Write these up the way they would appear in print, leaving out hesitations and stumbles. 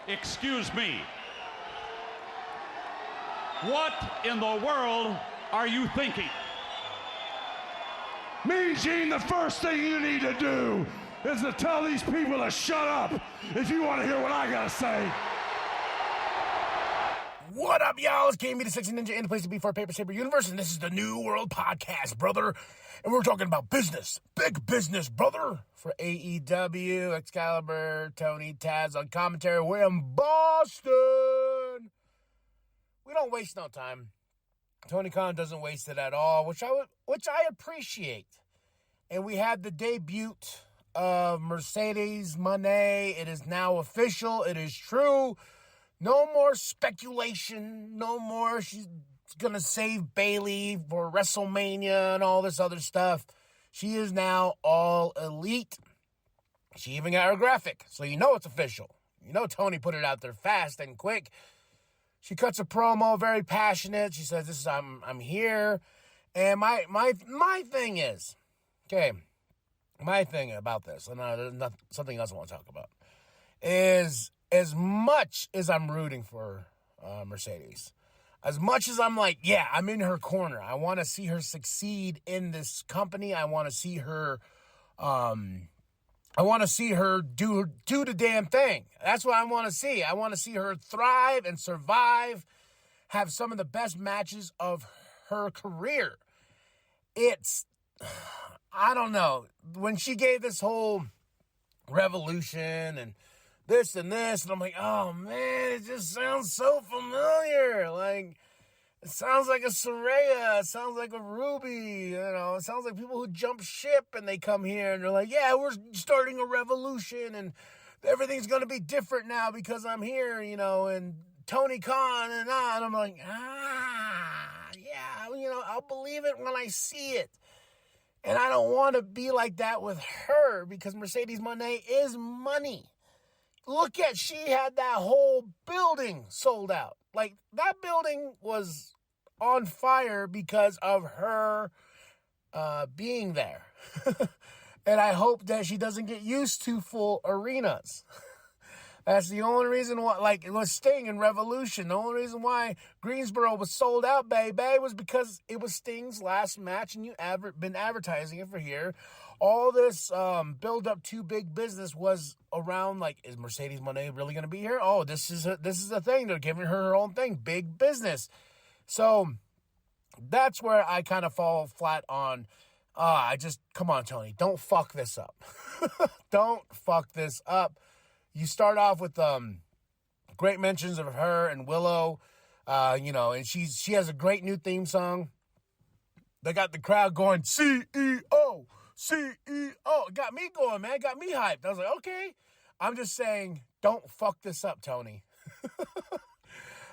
Excuse me. What in the world are you thinking? Mean Gene, the first thing you need to do is to tell these people to shut up if you want to hear what I gotta say. What up, y'all? It's KMB, the Sexy Ninja, and the place to be for our Paper Saber universe, and this is the New World Podcast, brother. And we're talking about business, big business, brother, for AEW, Excalibur, Tony, Taz on commentary. We're in Boston. We don't waste no time. Tony Khan doesn't waste it at all, which I appreciate. And we had the debut of Mercedes Mone. It is now official. It is true. No more speculation. No more she's going to save Bayley for WrestleMania and all this other stuff. She is now all elite. She even got her graphic, so you know it's official. You know Tony put it out there fast and quick. She cuts a promo, very passionate. She says, "This is I'm here." And my thing is, okay, my thing about this, and there's something else I want to talk about, is as much as I'm rooting for Mercedes, as much as I'm like, yeah, I'm in her corner. I want to see her succeed in this company. I want to see her, do the damn thing. That's what I want to see. I want to see her thrive and survive, have some of the best matches of her career. I don't know. When she gave this whole revolution and this, and I'm like, oh man, it just sounds so familiar. Like, it sounds like a Saraya. It sounds like a Ruby. It sounds like people who jump ship and they come here and they're like, yeah, we're starting a revolution and everything's going to be different now because I'm here, and Tony Khan and I'm like, yeah, I'll believe it when I see it. And I don't want to be like that with her because Mercedes Mone is money. Look at, she had that whole building sold out. Like, that building was on fire because of her being there. And I hope that she doesn't get used to full arenas. That's the only reason why, like, it was Sting in Revolution. The only reason why Greensboro was sold out, baby, was because it was Sting's last match, and been advertising it for here. All this build-up to big business was around, like, is Mercedes Mone really going to be here? Oh, this is a thing. They're giving her own thing, big business. So that's where I kind of fall flat on. Come on, Tony, don't fuck this up. Don't fuck this up. You start off with great mentions of her and Willow, and she has a great new theme song. They got the crowd going, CEO, CEO. It got me going, man. It got me hyped. I was like, okay. I'm just saying, don't fuck this up, Tony.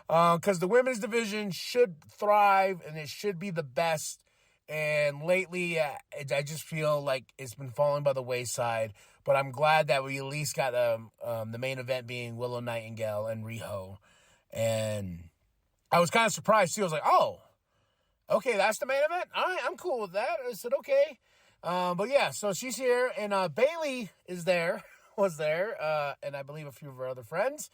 Because the women's division should thrive, and it should be the best. And lately, I just feel like it's been falling by the wayside. But I'm glad that we at least got the main event being Willow Nightingale and Riho. And I was kind of surprised, too. I was like, oh, okay, that's the main event? All right, I'm cool with that. I said, okay. But, yeah, so she's here. And Bayley was there, and I believe a few of her other friends.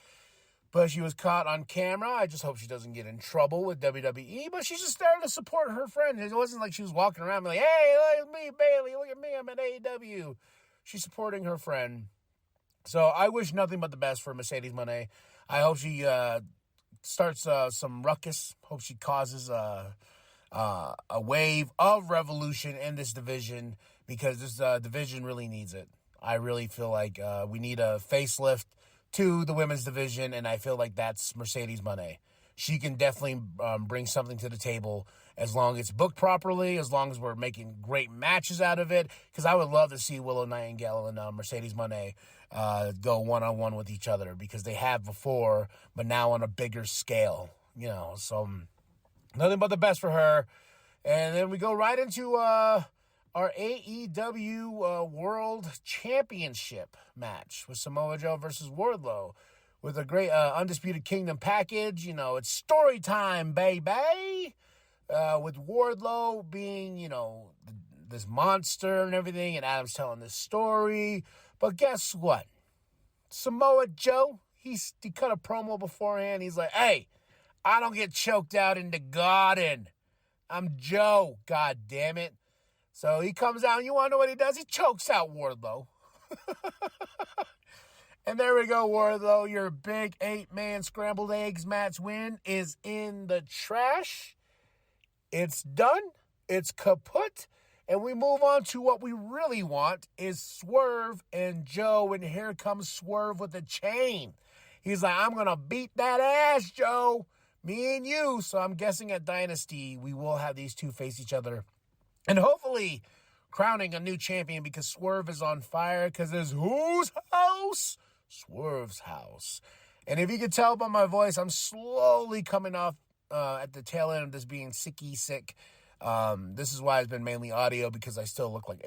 But she was caught on camera. I just hope she doesn't get in trouble with WWE. But she's just there to support her friend. It wasn't like she was walking around like, hey, look at me, Bayley. Look at me. I'm at AEW. She's supporting her friend. So I wish nothing but the best for Mercedes Mone. I hope she starts some ruckus. Hope she causes a wave of revolution in this division because this division really needs it. I really feel like we need a facelift to the women's division, and I feel like that's Mercedes Mone. She can definitely bring something to the table as long as it's booked properly, as long as we're making great matches out of it, because I would love to see Willow Nightingale and Mercedes Mone go one-on-one with each other, because they have before, but now on a bigger scale, so nothing but the best for her. And then we go right into our AEW World Championship match with Samoa Joe versus Wardlow with a great Undisputed Kingdom package. It's story time, baby, with Wardlow being, this monster and everything, and Adam's telling this story. But guess what? Samoa Joe, he cut a promo beforehand. He's like, hey, I don't get choked out in the garden. I'm Joe, god damn it. So he comes out, and you want to know what he does? He chokes out Wardlow. And there we go, Wardlow. Your big 8-man scrambled eggs match win is in the trash. It's done. It's kaput. And we move on to what we really want is Swerve and Joe. And here comes Swerve with a chain. He's like, I'm going to beat that ass, Joe. Me and you. So I'm guessing at Dynasty, we will have these two face each other. And hopefully crowning a new champion because Swerve is on fire because it's whose house? Swerve's house. And if you can tell by my voice, I'm slowly coming off at the tail end of this being sick. This is why it's been mainly audio because I still look like,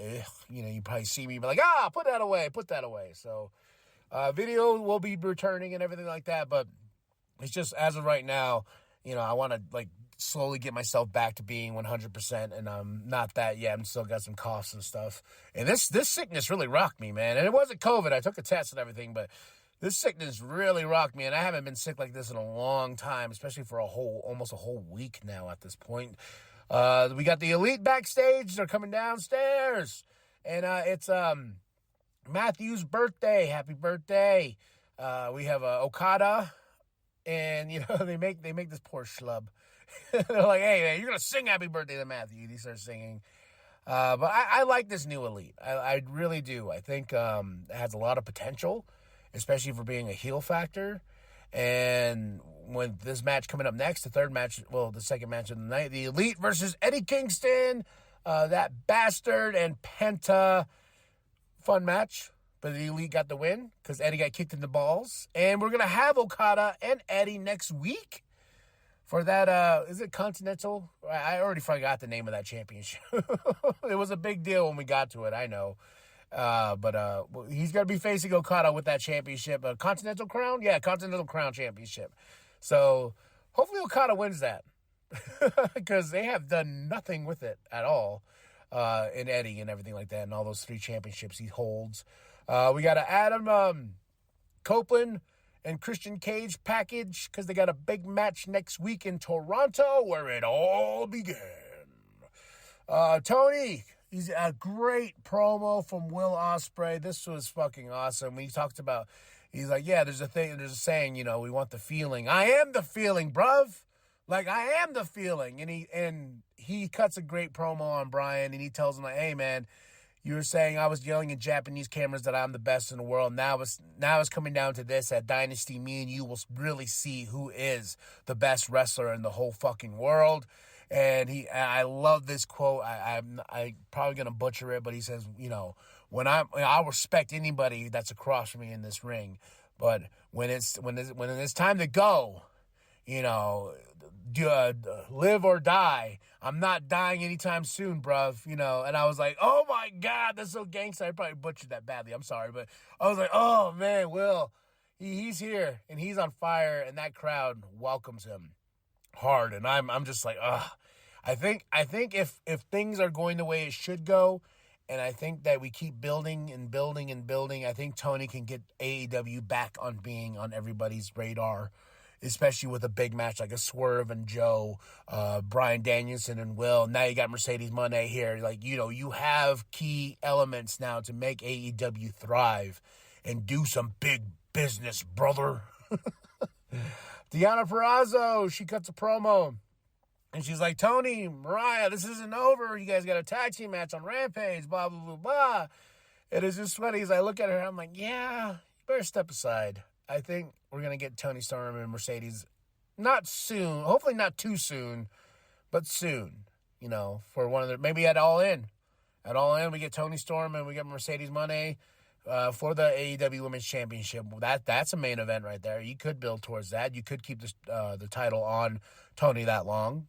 you probably see me be like, put that away. So video will be returning and everything like that. But it's just as of right now, I want to like slowly get myself back to being 100%. And I'm not that yet. I'm still got some coughs and stuff. And this sickness really rocked me, man. And it wasn't COVID. I took a test and everything, but this sickness really rocked me. And I haven't been sick like this in a long time, especially for almost a whole week now at this point. We got the Elite backstage. They're coming downstairs. And it's Matthew's birthday. Happy birthday. We have Okada. And, they make this poor schlub. They're like, hey, man, you're going to sing happy birthday to Matthew. He starts singing. But I like this new Elite. I really do. I think it has a lot of potential, especially for being a heel factor. And when this match coming up next, the second match of the night, the Elite versus Eddie Kingston, that bastard and Penta, fun match. But the Elite got the win because Eddie got kicked in the balls. And we're going to have Okada and Eddie next week for that, is it Continental? I already forgot the name of that championship. It was a big deal when we got to it, I know. But he's going to be facing Okada with that championship. Continental Crown? Yeah, Continental Crown Championship. So hopefully Okada wins that because they have done nothing with it at all in Eddie and everything like that and all those 3 championships he holds. We got an Adam Copeland and Christian Cage package because they got a big match next week in Toronto where it all began. Tony, he's a great promo from Will Ospreay. This was fucking awesome. When he talked about, he's like, yeah, there's a saying, we want the feeling. I am the feeling, bruv. Like, I am the feeling. And he cuts a great promo on Brian, and he tells him, like, hey, man, you were saying I was yelling in Japanese cameras that I'm the best in the world. Now it's coming down to this. At Dynasty, me and you will really see who is the best wrestler in the whole fucking world. And I love this quote. I'm probably gonna butcher it, but he says, I'll respect anybody that's across from me in this ring, but when it's time to go, live or die. I'm not dying anytime soon, bruv. And I was like, oh my God, that's so gangster. I probably butchered that badly. I'm sorry, but I was like, oh man, Will, he's here and he's on fire, and that crowd welcomes him hard. And I'm just like, I think if things are going the way it should go, and I think that we keep building and building and building, I think Tony can get AEW back on being on everybody's radar, especially with a big match like a Swerve and Joe, Bryan Danielson and Will. Now you got Mercedes Mone here. Like, you have key elements now to make AEW thrive and do some big business, brother. Deonna Purrazzo, she cuts a promo. And she's like, Tony, Mariah, this isn't over. You guys got a tag team match on Rampage, blah, blah, blah, blah. It is just funny as I look at her, I'm like, yeah, you better step aside. I think we're going to get Tony Storm and Mercedes not soon, hopefully not too soon, but soon, for one of their, maybe at All In. At All In, we get Tony Storm and we get Mercedes Mone for the AEW Women's Championship. That's a main event right there. You could build towards that. You could keep the title on Tony that long,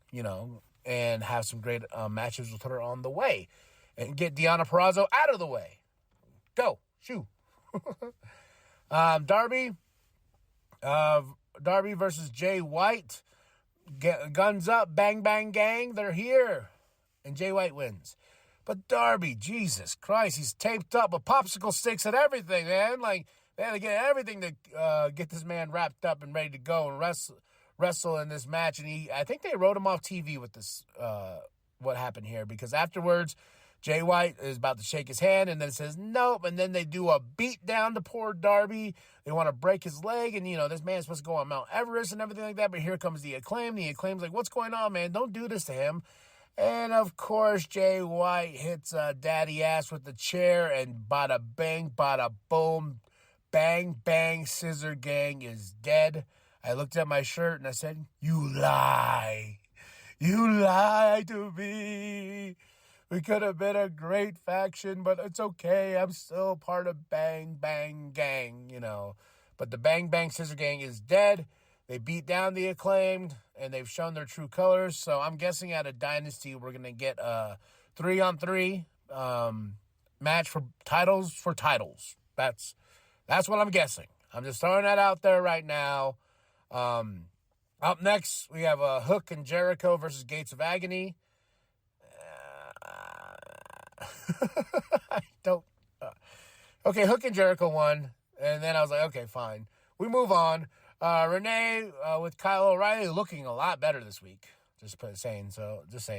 and have some great matches with her on the way. And get Deonna Purrazzo out of the way. Go. Shoo. Darby versus Jay White. Guns up, bang, bang, gang. They're here. And Jay White wins. But Darby, Jesus Christ, he's taped up with popsicle sticks and everything, man. Like, They had to get everything to get this man wrapped up and ready to go and wrestle in this match. And I think they wrote him off TV with this, what happened here, because afterwards, Jay White is about to shake his hand and then says nope, and then they do a beat down to poor Darby. They want to break his leg, and this man's supposed to go on Mount Everest and everything like that, but here comes the Acclaim. The Acclaim's like, what's going on, man? Don't do this to him. And of course, Jay White hits Daddy Ass with the chair, and bada bang, bada boom, bang, bang, Scissor Gang is dead. I looked at my shirt and I said, you lie. You lie to me. We could have been a great faction, but it's okay. I'm still part of Bang Bang Gang, But the Bang Bang Scissor Gang is dead. They beat down the Acclaimed, and they've shown their true colors. So I'm guessing at a Dynasty, we're going to get a 3-on-3 match for titles. That's what I'm guessing. I'm just throwing that out there right now. Up next, we have Hook and Jericho versus Gates of Agony. Okay, Hook and Jericho won, and then I was like, okay, fine. We move on. Renee with Kyle O'Reilly looking a lot better this week. Just saying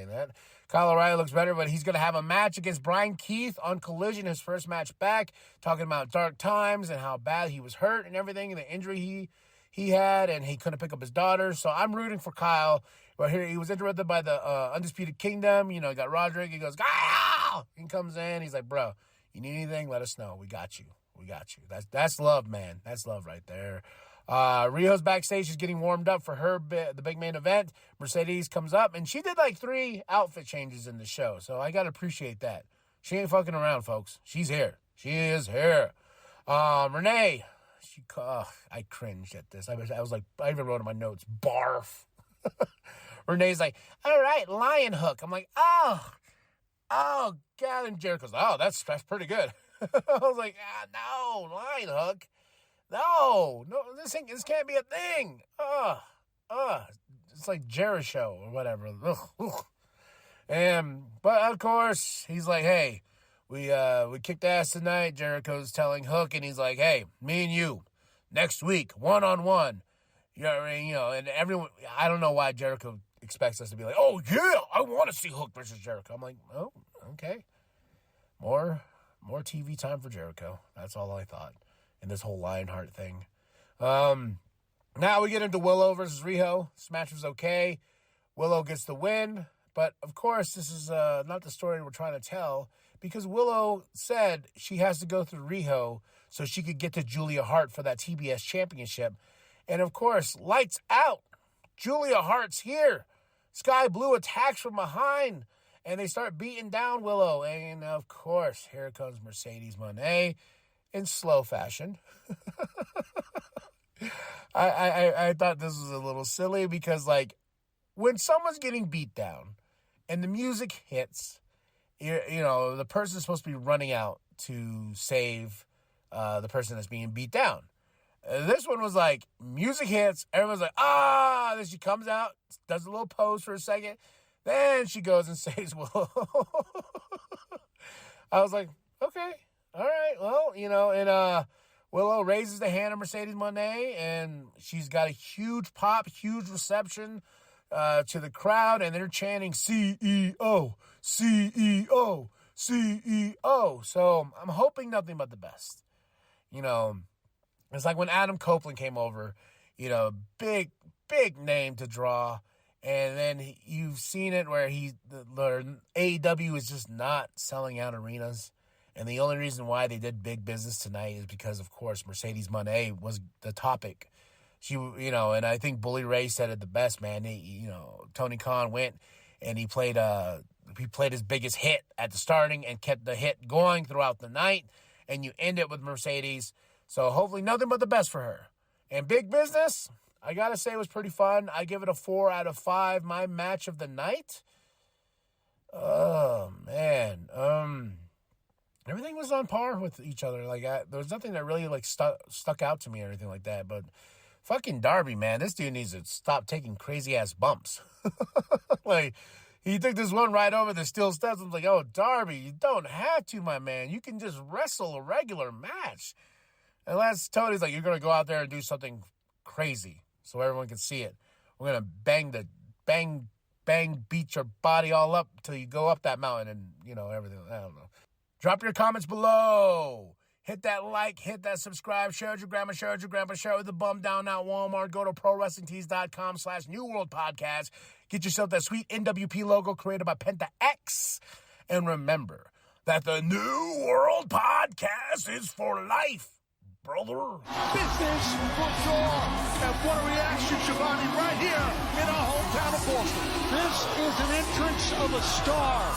that. Kyle O'Reilly looks better, but he's going to have a match against Brian Keith on Collision, his first match back, talking about dark times and how bad he was hurt and everything, and the injury he had, and he couldn't pick up his daughter. So I'm rooting for Kyle. But here he was interrupted by the Undisputed Kingdom. He got Roderick. He goes, Kyle! He comes in. He's like, bro, you need anything? Let us know. We got you. That's love, man. That's love right there. Rio's backstage. She's getting warmed up for the big main event. Mercedes comes up, and she did like 3 outfit changes in the show. So I got to appreciate that. She ain't fucking around, folks. She's here. She is here. Renee. I cringed at this. I was like, I even wrote in my notes, barf. Renee's like, all right, Lion Hook. I'm like, oh, God. And Jericho goes, oh, that's pretty good. I was like, no, Lion Hook. No, this can't be a thing. It's like Jericho or whatever. But of course, he's like, hey, we kicked ass tonight. Jericho's telling Hook, and he's like, hey, me and you, next week, 1-on-1. And everyone, I don't know why Jericho expects us to be like, oh, yeah, I want to see Hook versus Jericho. I'm like, oh, okay. More TV time for Jericho. That's all I thought in this whole Lionheart thing. Now we get into Willow versus Riho. This match was okay. Willow gets the win. But, of course, this is not the story we're trying to tell, because Willow said she has to go through Riho so she could get to Julia Hart for that TBS championship. And, of course, lights out. Julia Hart's here. Sky Blue attacks from behind, and they start beating down Willow. And, of course, here comes Mercedes Mone in slow fashion. I thought this was a little silly because, like, when someone's getting beat down and the music hits, the person's supposed to be running out to save the person that's being beat down. This one was like, music hits, everyone's like, then she comes out, does a little pose for a second, then she goes and saves Willow. I was like, okay, all right, well, and Willow raises the hand of Mercedes Mone, and she's got a huge pop, huge reception to the crowd, and they're chanting CEO, CEO, CEO. So I'm hoping nothing but the best. It's like when Adam Copeland came over, big name to draw, and then you've seen it where the AEW is just not selling out arenas. And the only reason why they did big business tonight is because, of course, Mercedes Mone was the topic. She, and I think Bully Ray said it the best, man. Tony Khan went and he played his biggest hit at the starting and kept the hit going throughout the night. And you end it with Mercedes. So hopefully nothing but the best for her. And big business, I got to say, it was pretty fun. I give it a 4 out of 5. My match of the night. Oh, man. Everything was on par with each other. Like, there was nothing that really, like, stuck out to me or anything like that. But fucking Darby, man, this dude needs to stop taking crazy-ass bumps. Like, he took this one right over the steel steps. I'm like, oh, Darby, you don't have to, my man. You can just wrestle a regular match. Unless Tony's like, you're going to go out there and do something crazy so everyone can see it. We're going to beat your body all up until you go up that mountain and, everything. I don't know. Drop your comments below. Hit that like, hit that subscribe, share with your grandma, share with your grandpa, share with the bum down at Walmart. Go to ProWrestlingTees.com/New World Podcast. Get yourself that sweet nWp logo created by Penta X. And remember that the New World Podcast is for life, brother. Business for sure. And what a reaction, Giovanni, right here in our hometown of Boston. This is an entrance of a star.